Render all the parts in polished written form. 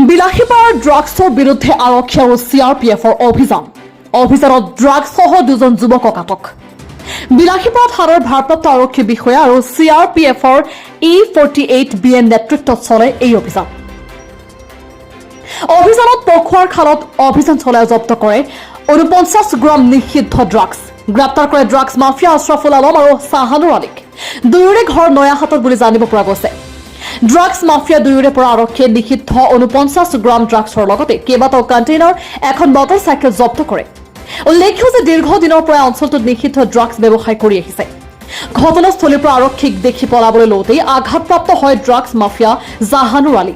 বিলাসীপাৰাৰ ড্ৰাগছৰ বিৰুদ্ধে আৰক্ষী আৰু CRPFৰ অভিযানত ড্ৰাগছসহ দুজন যুৱকক আটক বিলাসীপাৰা থানাৰ ভাৰপ্ৰাপ্ত আৰক্ষী বিষয়া আৰু CRPFৰ E48BN নেতৃত্বত চলে এই অভিযানত পখুৱাৰ খালত অভিযান চলাই জব্দ কৰে 49 গ্ৰাম নিষিদ্ধ ড্ৰাগছ গ্ৰেপ্তাৰ কৰে ড্ৰাগছ মাফিয়া আশৰাফুল আলম আৰু শাহানুৰ আলীক দুয়োৰে ঘৰ নয়াহাটত বুলি জানিব পৰা গৈছে ড্ৰাগছ মাফিয়া দুয়োৰে পৰা আৰক্ষীয়ে নিষিদ্ধ 49 গ্ৰাম ড্ৰাগছৰ লগতে কেইবাটাও কণ্টেইনাৰ এখন মটৰচাইকেল জব্দ কৰে উল্লেখ্য যে দীৰ্ঘদিনৰ পৰা অঞ্চলটোত নিষিদ্ধ ড্ৰাগছ ব্যৱসায় কৰি আহিছে ঘটনাস্থলীৰ পৰা আৰক্ষীক দেখি পলাবলৈ লওঁতেই আঘাতপ্ৰাপ্ত হয় ড্ৰাগছ মাফিয়া জাহানুৰ আলী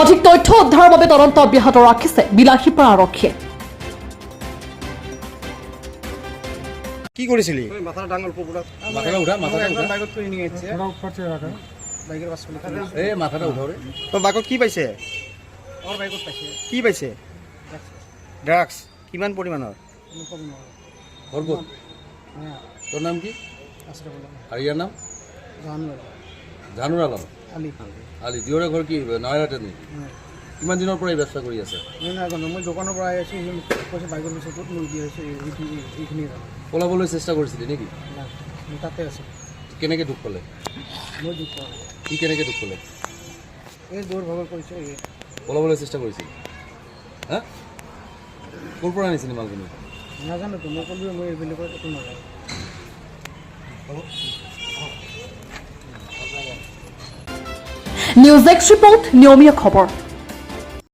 অধিক তথ্য উদ্ধাৰৰ বাবে তদন্ত অব্যাহত ৰাখিছে বিলাসীপাৰা আৰক্ষীয়ে কি কৰিছিলি মাথাটা ডাঙৰ পপুলাৰ মাথাটা উঠা বাইকত কৰে নিয়ে যাচ্ছে বাইকেৰ পাশ কৰে এই মাথাটা উঠাও ৰে তোৰ বাইকত কি পাইছে আমাৰ বাইকত পাইছে কি পাইছে ড্ৰাগছ কিমান পৰিমাণৰ ঘৰ ক'ত হ্যাঁ তোৰ নাম কি আসলে বললাম আৰু ইয়াৰ নাম জানো জানুৰ আলম আলি আলি দুয়োৰে ঘৰ কি নয়াহাটত নেকি কিমান দিনৰ পৰা এই ব্যৱস্থা কৰি আছে মই দোকানৰ পৰা আহি আছোঁ কৈছে বাইকৰ পিছত ক'ত মোৰ দি আছে এইখিনি পলাবলৈ চেষ্টা কৰিছিলি নেকি মই তাতে আছোঁ কেনেকৈ দুখ পালে মই দুখ পাওঁ কি কেনেকৈ দুখ পালে এই দৌৰ ভাগৰ কৰিছে পলাবলৈ চেষ্টা কৰিছিল হা ক'ৰ পৰা আনিছিলি মালখিনি নাজানো তো মই ক'লোৱে মই এইবিলাকৰ একো নাজানো নিউজ এক্স ৰিপৰ্ট নিয়মীয়া খবৰ